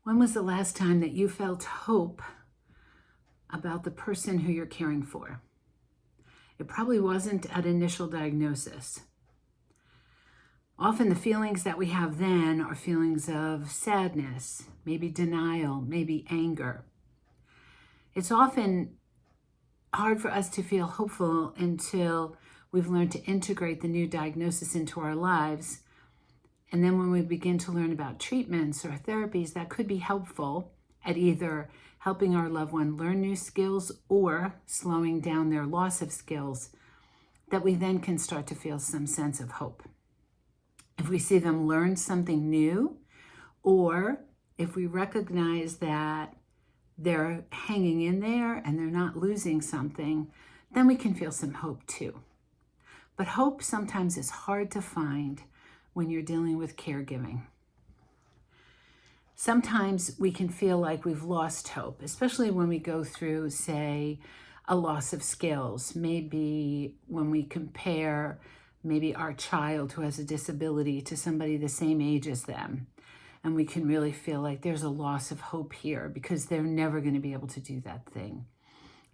When was the last time that you felt hope about the person who you're caring for? It probably wasn't at initial diagnosis. Often the feelings that we have then are feelings of sadness, maybe denial, maybe anger. It's often hard for us to feel hopeful until we've learned to integrate the new diagnosis into our lives. And then when we begin to learn about treatments or therapies that could be helpful at either helping our loved one learn new skills or slowing down their loss of skills, that we then can start to feel some sense of hope. If we see them learn something new, or if we recognize that they're hanging in there and they're not losing something, then we can feel some hope too. But hope sometimes is hard to find when you're dealing with caregiving. Sometimes we can feel like we've lost hope, especially when we go through, say, a loss of skills. Maybe when we compare maybe our child who has a disability to somebody the same age as them. And we can really feel like there's a loss of hope here because they're never going to be able to do that thing.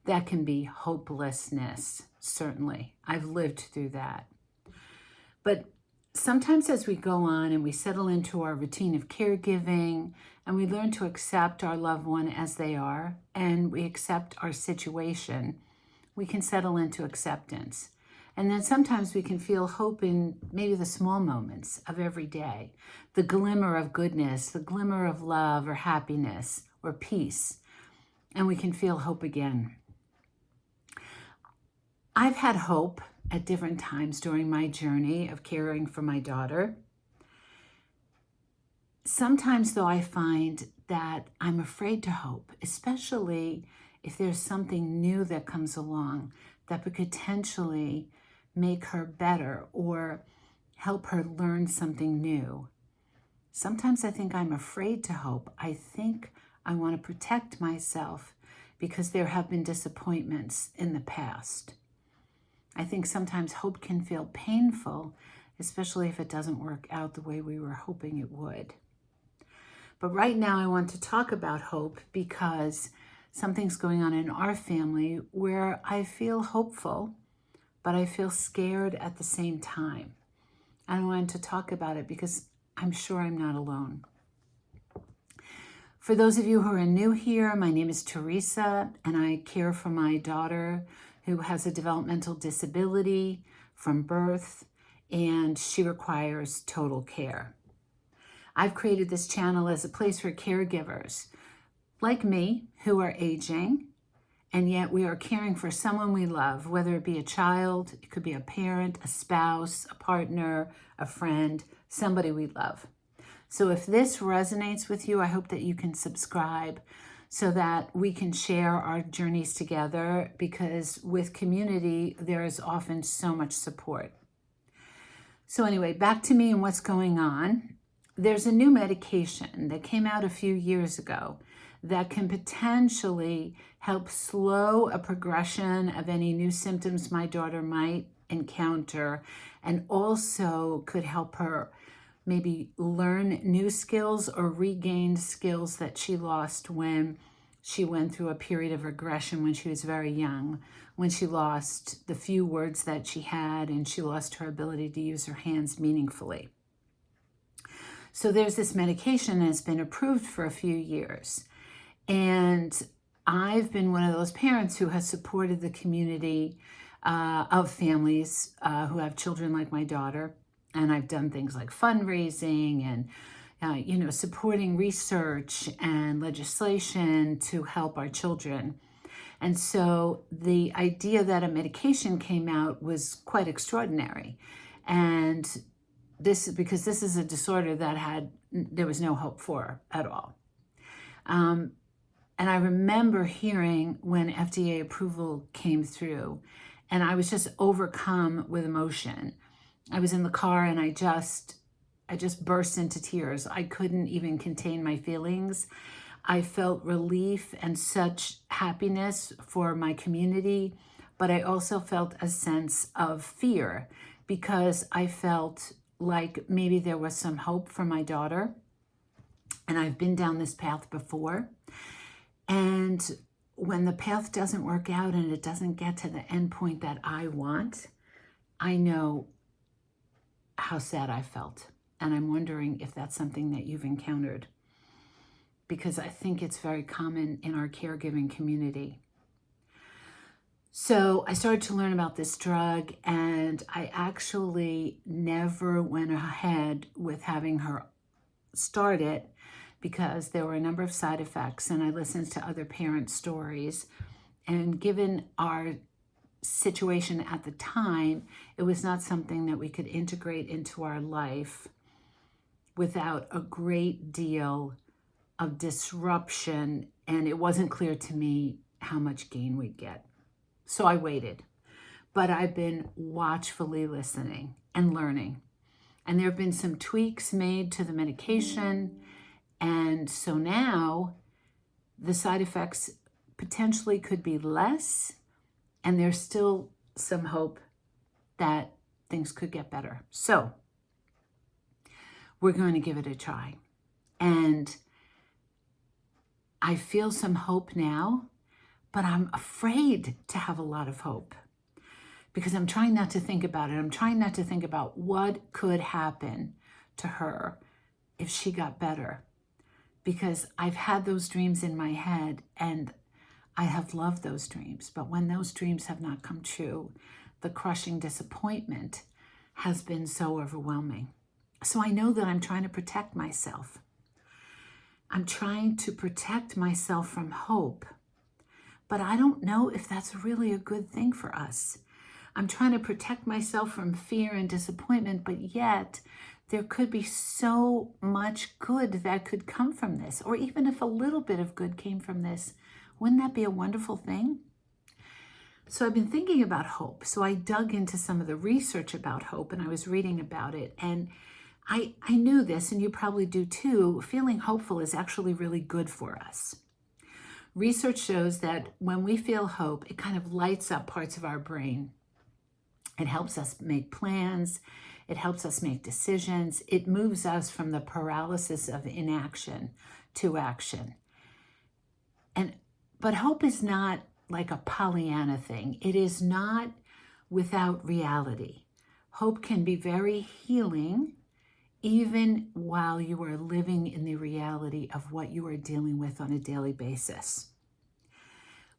That can be hopelessness, certainly. I've lived through that. But sometimes as we go on and we settle into our routine of caregiving and we learn to accept our loved one as they are and we accept our situation, we can settle into acceptance. And then sometimes we can feel hope in maybe the small moments of every day, the glimmer of goodness, the glimmer of love or happiness or peace, and we can feel hope again. I've had hope at different times during my journey of caring for my daughter. Sometimes, though, I find that I'm afraid to hope, especially if there's something new that comes along that could potentially make her better or help her learn something new. Sometimes I think I'm afraid to hope. I think I want to protect myself because there have been disappointments in the past. I think sometimes hope can feel painful, especially if it doesn't work out the way we were hoping it would. But right now I want to talk about hope because something's going on in our family where I feel hopeful, but I feel scared at the same time. I wanted to talk about it because I'm sure I'm not alone. For those of you who are new here, my name is Teresa, and I care for my daughter who has a developmental disability from birth, and she requires total care. I've created this channel as a place for caregivers like me who are aging, and yet we are caring for someone we love, whether it be a child, it could be a parent, a spouse, a partner, a friend, somebody we love. So if this resonates with you, I hope that you can subscribe so that we can share our journeys together, because with community, there is often so much support. So anyway, back to me and what's going on. There's a new medication that came out a few years ago that can potentially help slow a progression of any new symptoms my daughter might encounter, and also could help her maybe learn new skills or regain skills that she lost when she went through a period of regression when she was very young, when she lost the few words that she had and she lost her ability to use her hands meaningfully. So there's this medication that's been approved for a few years. And I've been one of those parents who has supported the community of families who have children like my daughter. And I've done things like fundraising and, supporting research and legislation to help our children. And so the idea that a medication came out was quite extraordinary. And this is a disorder that there was no hope for at all. And I remember hearing when FDA approval came through, and I was just overcome with emotion. I was in the car and I just burst into tears. I couldn't even contain my feelings. I felt relief and such happiness for my community, but I also felt a sense of fear because I felt like maybe there was some hope for my daughter. And I've been down this path before. And when the path doesn't work out and it doesn't get to the end point that I want, I know how sad I felt. And I'm wondering if that's something that you've encountered, because I think it's very common in our caregiving community. So I started to learn about this drug, and I actually never went ahead with having her start it because there were a number of side effects, and I listened to other parents' stories. And given our situation at the time, it was not something that we could integrate into our life without a great deal of disruption, and it wasn't clear to me how much gain we'd get. So I waited, but I've been watchfully listening and learning. And there have been some tweaks made to the medication. And so now the side effects potentially could be less, and there's still some hope that things could get better. So we're going to give it a try. And I feel some hope now, but I'm afraid to have a lot of hope because I'm trying not to think about it. I'm trying not to think about what could happen to her if she got better, because I've had those dreams in my head and I have loved those dreams. But when those dreams have not come true, the crushing disappointment has been so overwhelming. So I know that I'm trying to protect myself. I'm trying to protect myself from hope. But I don't know if that's really a good thing for us. I'm trying to protect myself from fear and disappointment, but yet there could be so much good that could come from this. Or even if a little bit of good came from this, wouldn't that be a wonderful thing? So I've been thinking about hope. So I dug into some of the research about hope, and I was reading about it. And I knew this, and you probably do too. Feeling hopeful is actually really good for us. Research shows that when we feel hope, it kind of lights up parts of our brain. It helps us make plans. It helps us make decisions. It moves us from the paralysis of inaction to action. But hope is not like a Pollyanna thing. It is not without reality. Hope can be very healing, even while you are living in the reality of what you are dealing with on a daily basis.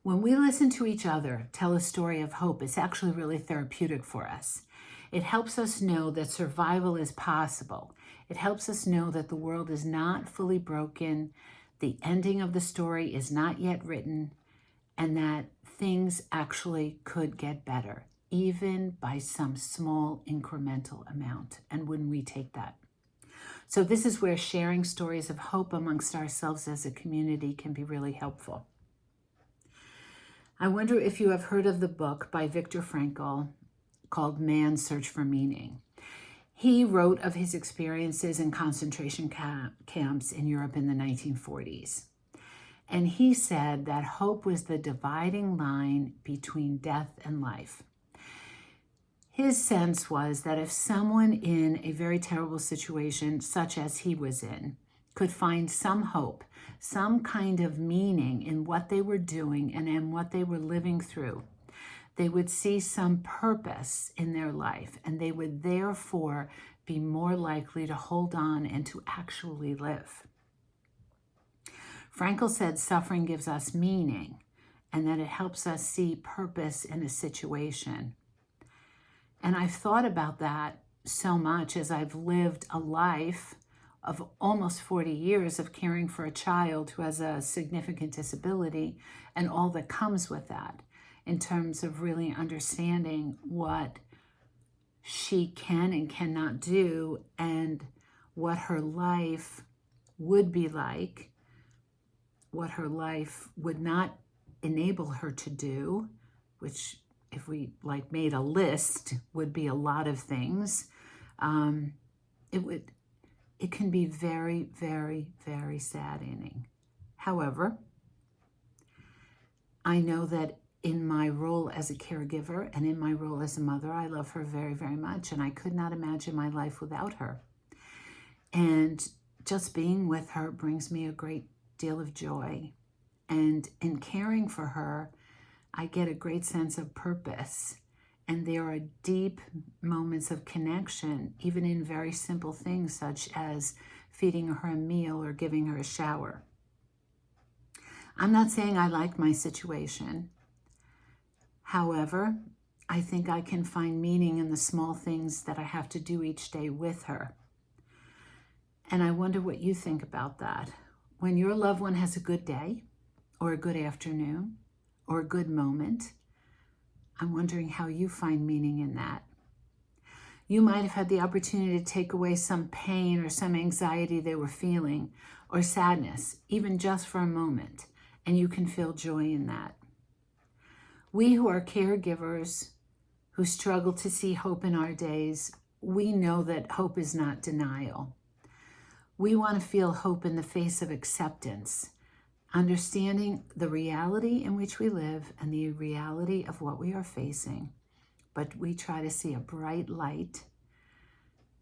When we listen to each other tell a story of hope, it's actually really therapeutic for us. It helps us know that survival is possible. It helps us know that the world is not fully broken, the ending of the story is not yet written, and that things actually could get better, even by some small incremental amount. And wouldn't we take that? So this is where sharing stories of hope amongst ourselves as a community can be really helpful. I wonder if you have heard of the book by Viktor Frankl called Man's Search for Meaning. He wrote of his experiences in concentration camps in Europe in the 1940s. And he said that hope was the dividing line between death and life. His sense was that if someone in a very terrible situation, such as he was in, could find some hope, some kind of meaning in what they were doing and in what they were living through, they would see some purpose in their life, and they would therefore be more likely to hold on and to actually live. Frankl said suffering gives us meaning, and that it helps us see purpose in a situation. And I've thought about that so much as I've lived a life of almost 40 years of caring for a child who has a significant disability and all that comes with that, in terms of really understanding what she can and cannot do and what her life would be like, what her life would not enable her to do, which if we made a list would be a lot of things. It can be very, very, very saddening. However, I know that in my role as a caregiver and in my role as a mother, I love her very, very much, and I could not imagine my life without her. And just being with her brings me a great deal of joy. And in caring for her, I get a great sense of purpose. And there are deep moments of connection, even in very simple things such as feeding her a meal or giving her a shower. I'm not saying I like my situation. However, I think I can find meaning in the small things that I have to do each day with her. And I wonder what you think about that. When your loved one has a good day, or a good afternoon, or a good moment, I'm wondering how you find meaning in that. You might have had the opportunity to take away some pain or some anxiety they were feeling, or sadness, even just for a moment, and you can feel joy in that. We who are caregivers, who struggle to see hope in our days, we know that hope is not denial. We want to feel hope in the face of acceptance, understanding the reality in which we live and the reality of what we are facing. But we try to see a bright light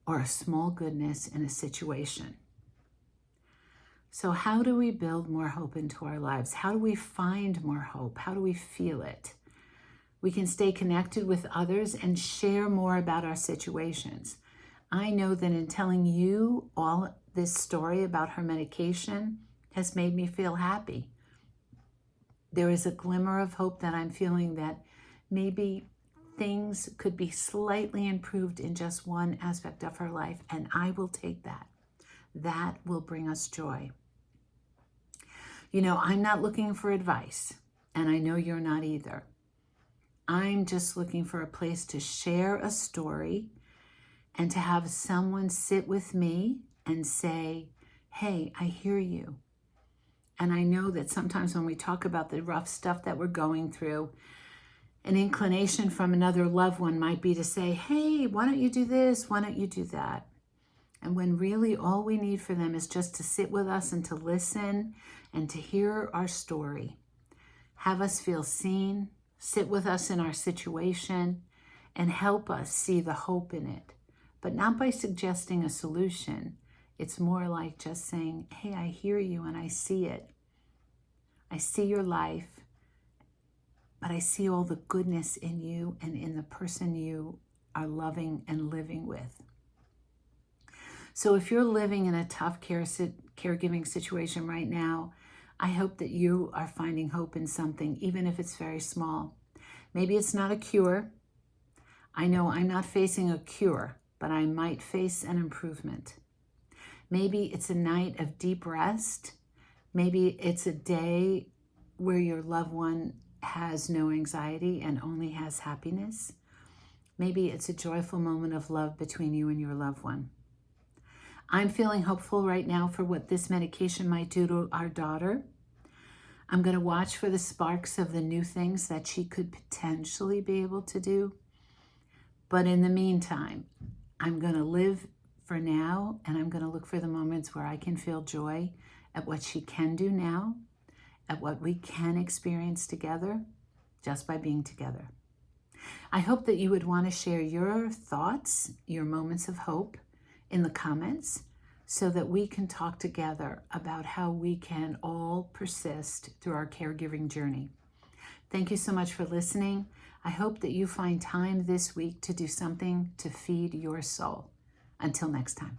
or a small goodness in a situation. So how do we build more hope into our lives? How do we find more hope? How do we feel it? We can stay connected with others and share more about our situations. I know that in telling you all this story about her medication has made me feel happy. There is a glimmer of hope that I'm feeling that maybe things could be slightly improved in just one aspect of her life, and I will take that. That will bring us joy. You know, I'm not looking for advice, and I know you're not either. I'm just looking for a place to share a story and to have someone sit with me and say, hey, I hear you. And I know that sometimes when we talk about the rough stuff that we're going through, an inclination from another loved one might be to say, hey, why don't you do this? Why don't you do that? And when really all we need for them is just to sit with us and to listen and to hear our story, have us feel seen, sit with us in our situation, and help us see the hope in it. But not by suggesting a solution. It's more like just saying, hey, I hear you and I see it. I see your life, but I see all the goodness in you and in the person you are loving and living with. So if you're living in a tough caregiving situation right now, I hope that you are finding hope in something, even if it's very small. Maybe it's not a cure. I know I'm not facing a cure, but I might face an improvement. Maybe it's a night of deep rest. Maybe it's a day where your loved one has no anxiety and only has happiness. Maybe it's a joyful moment of love between you and your loved one. I'm feeling hopeful right now for what this medication might do to our daughter. I'm going to watch for the sparks of the new things that she could potentially be able to do. But in the meantime, I'm going to live for now, and I'm going to look for the moments where I can feel joy at what she can do now, at what we can experience together, just by being together. I hope that you would want to share your thoughts, your moments of hope in the comments so that we can talk together about how we can all persist through our caregiving journey. Thank you so much for listening. I hope that you find time this week to do something to feed your soul. Until next time.